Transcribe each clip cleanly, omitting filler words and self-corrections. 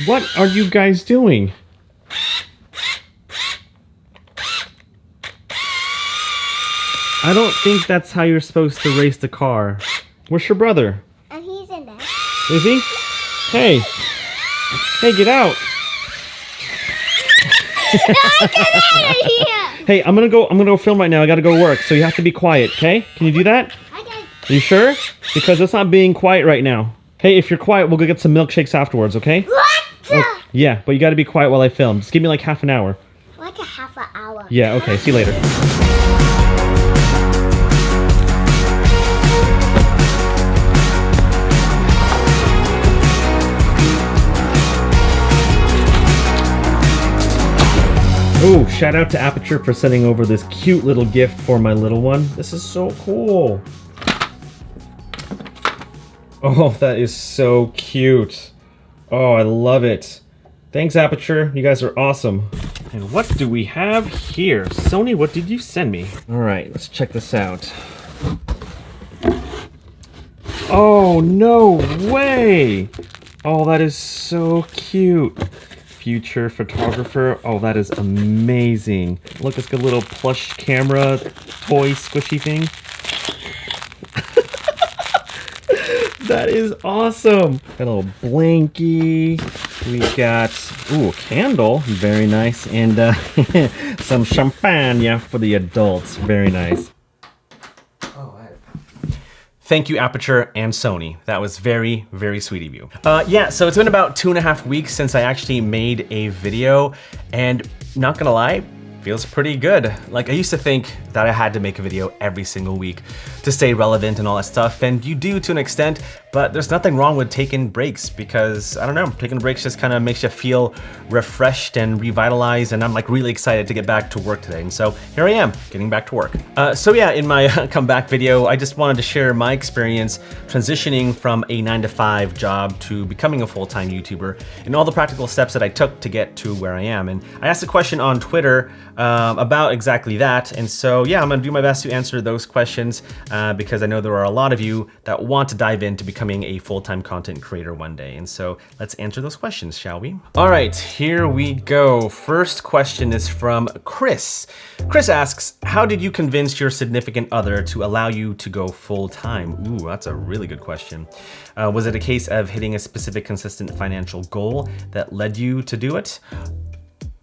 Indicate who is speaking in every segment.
Speaker 1: What are you guys doing? I don't think that's how you're supposed to race the car. Where's your brother?
Speaker 2: He's in there.
Speaker 1: Is he? Hey. Hey, get out.
Speaker 2: No, get out of here!
Speaker 1: Hey, I'm gonna go film right now. I gotta go work, so you have to be quiet, okay? Can you do that?
Speaker 2: Okay.
Speaker 1: Are you sure? Because it's not being quiet right now. Hey, if you're quiet, we'll go get some milkshakes afterwards, okay?
Speaker 2: What?
Speaker 1: Oh, yeah, but you gotta be quiet while I film. Just give me like half an hour.
Speaker 2: Like a half an hour.
Speaker 1: Yeah, okay, see you later. Oh, shout out to Aperture for sending over this cute little gift for my little one. This is so cool. Oh, that is so cute. Oh, I love it. Thanks, Aperture. You guys are awesome. And what do we have here? Sony, what did you send me? All right, let's check this out. Oh, no way. Oh, that is so cute. Future photographer. Oh, that is amazing. Look, it's got a little plush camera, toy, squishy thing. That is awesome. Got a little blankie. We got, ooh, a candle. Very nice. And some champagne for the adults. Very nice. Thank you, Aperture and Sony. That was very, very sweet of you. Yeah, so it's been about 2.5 weeks since I actually made a video, and not gonna lie, feels pretty good. Like, I used to think that I had to make a video every single week to stay relevant and all that stuff, and you do to an extent, but there's nothing wrong with taking breaks because, I don't know, taking breaks just kind of makes you feel refreshed and revitalized, and I'm like really excited to get back to work today. And so here I am, getting back to work. So yeah, in my comeback video, I just wanted to share my experience transitioning from a 9-to-5 job to becoming a full-time YouTuber and all the practical steps that I took to get to where I am. And I asked a question on Twitter about exactly that. And so yeah, I'm gonna do my best to answer those questions because I know there are a lot of you that want to dive into becoming a full-time content creator one day. And so let's answer those questions, shall we? All right, here we go. First question is from Chris. Chris asks, how did you convince your significant other to allow you to go full-time? Ooh, that's a really good question. Was it a case of hitting a specific consistent financial goal that led you to do it?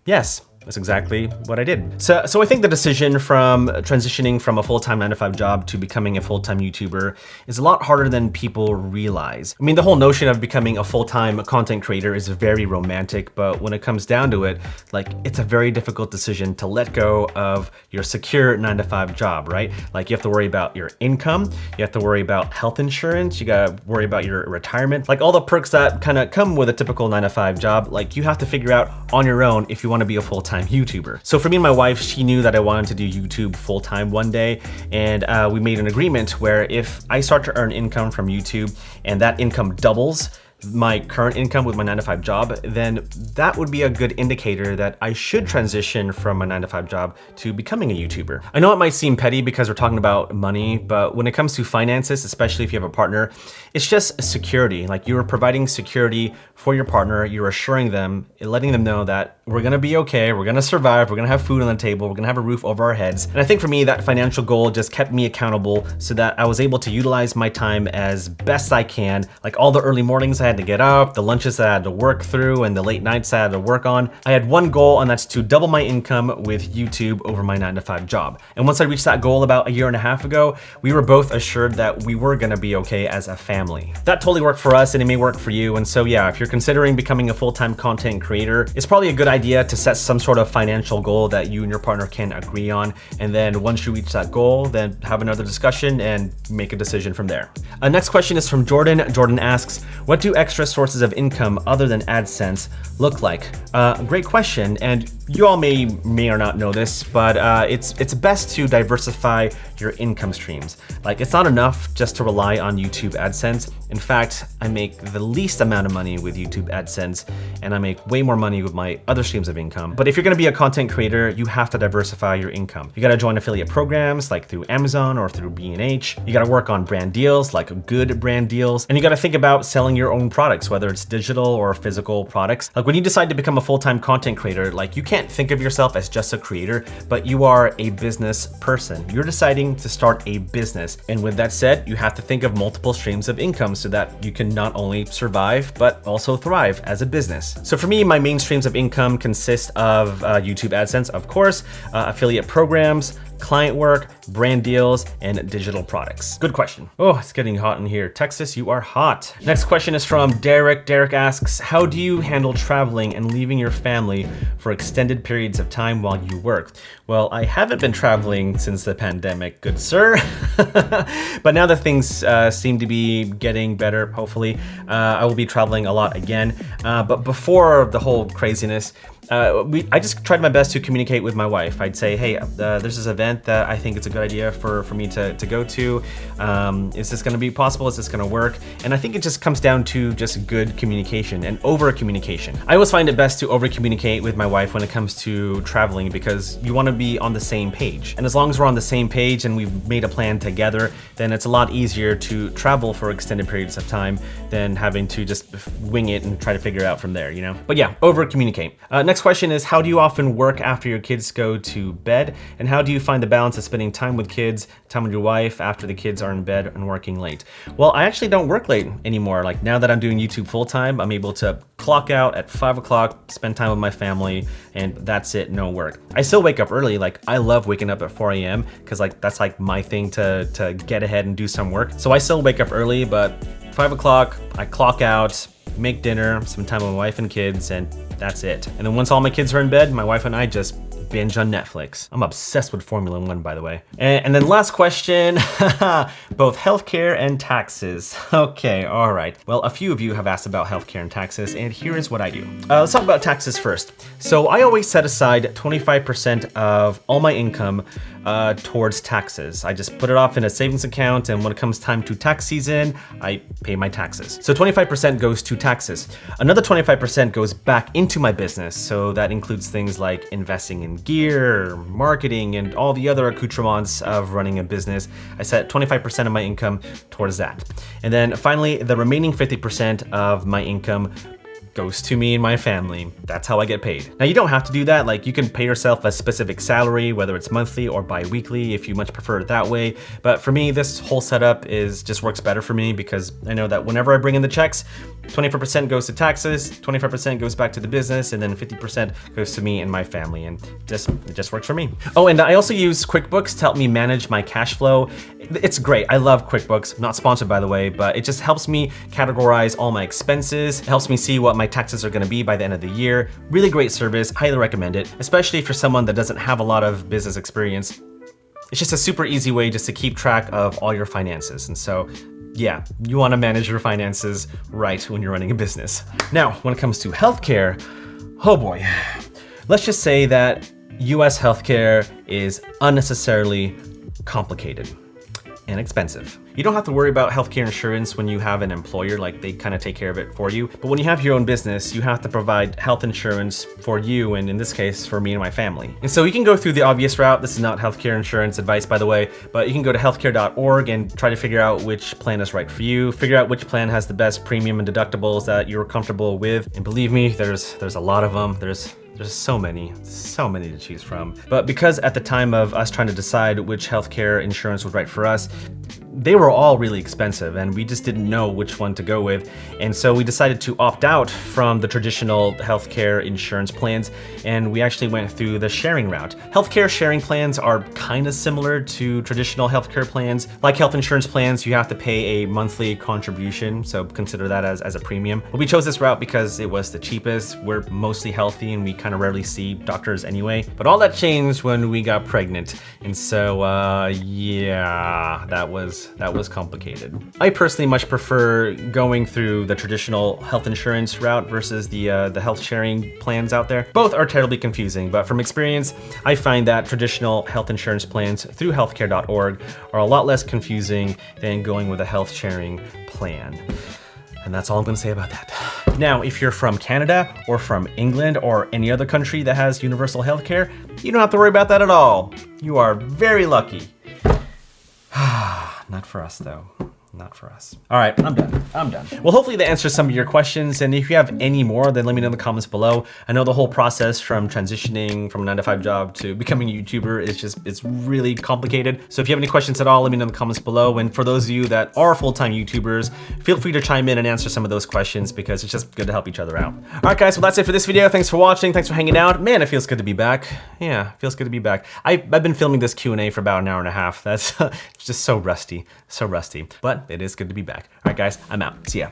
Speaker 1: Yes. That's exactly what I did. So I think the decision from transitioning from a full-time 9-to-5 job to becoming a full-time YouTuber is a lot harder than people realize. I mean, the whole notion of becoming a full-time content creator is very romantic, but when it comes down to it, like, it's a very difficult decision to let go of your secure 9-to-5 job, right? Like, you have to worry about your income, you have to worry about health insurance, you gotta worry about your retirement, like all the perks that kind of come with a typical 9-to-5 job. Like, you have to figure out on your own if you want to be a full-time YouTuber. So for me and my wife, she knew that I wanted to do YouTube full-time one day, and we made an agreement where if I start to earn income from YouTube and that income doubles my current income with my 9-to-5 job, then that would be a good indicator that I should transition from my 9-to-5 job to becoming a YouTuber. I know it might seem petty because we're talking about money, but when it comes to finances, especially if you have a partner, it's just security. Like, you are providing security for your partner, you're assuring them, letting them know that we're gonna be okay, we're gonna survive, we're gonna have food on the table, we're gonna have a roof over our heads. And I think for me, that financial goal just kept me accountable so that I was able to utilize my time as best I can. Like, all the early mornings I had to get up, the lunches that I had to work through, and the late nights I had to work on. I had one goal, and that's to double my income with YouTube over my 9-to-5 job. And once I reached that goal about 1.5 years ago, we were both assured that we were gonna be okay as a family. That totally worked for us, and it may work for you. And so yeah, if you're considering becoming a full-time content creator, it's probably a good idea to set some sort of financial goal that you and your partner can agree on. And then once you reach that goal, then have another discussion and make a decision from there. Next question is from Jordan. Jordan asks, what do extra sources of income other than AdSense look like? Great question, and you all may or not know this, but it's best to diversify your income streams. Like, it's not enough just to rely on YouTube AdSense. In fact, I make the least amount of money with YouTube AdSense, and I make way more money with my other streams of income. But if you're gonna be a content creator, you have to diversify your income. You gotta join affiliate programs like through Amazon or through B&H. You gotta work on brand deals, like good brand deals, and you gotta think about selling your own own products, whether it's digital or physical products. Like when you decide to become a full-time content creator, like you can't think of yourself as just a creator, but you are a business person. You're deciding to start a business. And with that said, you have to think of multiple streams of income so that you can not only survive, but also thrive as a business. So for me, my main streams of income consist of YouTube AdSense, of course, affiliate programs, client work, brand deals, and digital products. Good question. Oh, it's getting hot in here. Texas, you are hot. Next question is from Derek. Derek asks, how do you handle traveling and leaving your family for extended periods of time while you work? Well, I haven't been traveling since the pandemic, good sir. But now that things seem to be getting better, hopefully, I will be traveling a lot again. But before the whole craziness, I just tried my best to communicate with my wife. I'd say, hey, there's this event that I think it's a good idea for me to go to. Is this gonna be possible? Is this gonna work? And I think it just comes down to just good communication and over communication. I always find it best to over communicate with my wife when it comes to traveling because you wanna be on the same page. And as long as we're on the same page and we've made a plan together, then it's a lot easier to travel for extended periods of time than having to just wing it and try to figure it out from there, you know? But yeah, over communicate. Next question is, how do you often work after your kids go to bed? And how do you find the balance of spending time with kids, time with your wife after the kids are in bed and working late? Well, I actually don't work late anymore. Like now that I'm doing YouTube full time, I'm able to clock out at 5 o'clock, spend time with my family, and that's it, no work. I still wake up early. Like I love waking up at 4 a.m. because like that's like my thing to get ahead and do some work. So I still wake up early, but 5 o'clock, I clock out, make dinner, some time with my wife and kids, and that's it. And then once all my kids are in bed, my wife and I just binge on Netflix. I'm obsessed with Formula One, by the way. And then last question, both healthcare and taxes. Okay, all right. Well, a few of you have asked about healthcare and taxes, and here is what I do. Let's talk about taxes first. So I always set aside 25% of all my income towards taxes. I just put it off in a savings account, and when it comes time to tax season, I pay my taxes. So 25% goes to taxes. Another 25% goes back into my business. So that includes things like investing in gear, marketing, and all the other accoutrements of running a business. I set 25% of my income towards that. And then finally, the remaining 50% of my income goes to me and my family. That's how I get paid. Now you don't have to do that. Like you can pay yourself a specific salary, whether it's monthly or bi-weekly if you much prefer it that way. But for me, this whole setup just works better for me because I know that whenever I bring in the checks, 24% goes to taxes, 25% goes back to the business, and then 50% goes to me and my family, and it just works for me. Oh, and I also use QuickBooks to help me manage my cash flow. It's great. I love QuickBooks. Not sponsored, by the way, but it just helps me categorize all my expenses. It helps me see what my taxes are going to be by the end of the year. Really great service. Highly recommend it, especially if you're someone that doesn't have a lot of business experience. It's just a super easy way just to keep track of all your finances. And so yeah, you want to manage your finances right when you're running a business. Now, when it comes to healthcare, oh boy, let's just say that US healthcare is unnecessarily complicated and expensive. You don't have to worry about healthcare insurance when you have an employer, like they kind of take care of it for you. But when you have your own business, you have to provide health insurance for you, and in this case, for me and my family. And so you can go through the obvious route. This is not healthcare insurance advice, by the way, but you can go to healthcare.org and try to figure out which plan is right for you, figure out which plan has the best premium and deductibles that you're comfortable with. And believe me, there's a lot of them. There's so many to choose from. But because at the time of us trying to decide which healthcare insurance was right for us, they were all really expensive and we just didn't know which one to go with. And so we decided to opt out from the traditional healthcare insurance plans, and we actually went through the sharing route. Healthcare sharing plans are kind of similar to traditional healthcare plans. Like health insurance plans, you have to pay a monthly contribution, so consider that as a premium. But we chose this route because it was the cheapest. We're mostly healthy and we kind of rarely see doctors anyway. But all that changed when we got pregnant. And so yeah, that was complicated. I personally much prefer going through the traditional health insurance route versus the health sharing plans out there. Both are terribly confusing, but from experience, I find that traditional health insurance plans through healthcare.org are a lot less confusing than going with a health sharing plan. And that's all I'm gonna say about that. Now, if you're from Canada or from England or any other country that has universal healthcare, you don't have to worry about that at all. You are very lucky. Not for us though. not for us. All right, I'm done. Well, hopefully that answers some of your questions. And if you have any more, then let me know in the comments below. I know the whole process from transitioning from a 9-to-5 job to becoming a YouTuber is it's really complicated. So if you have any questions at all, let me know in the comments below. And for those of you that are full-time YouTubers, feel free to chime in and answer some of those questions because it's just good to help each other out. All right, guys, well, that's it for this video. Thanks for watching. Thanks for hanging out. Man, it feels good to be back. Yeah, it feels good to be back. I've been filming this Q&A for about an hour and a half. That's just so rusty, but it is good to be back. All right, guys, I'm out. See ya.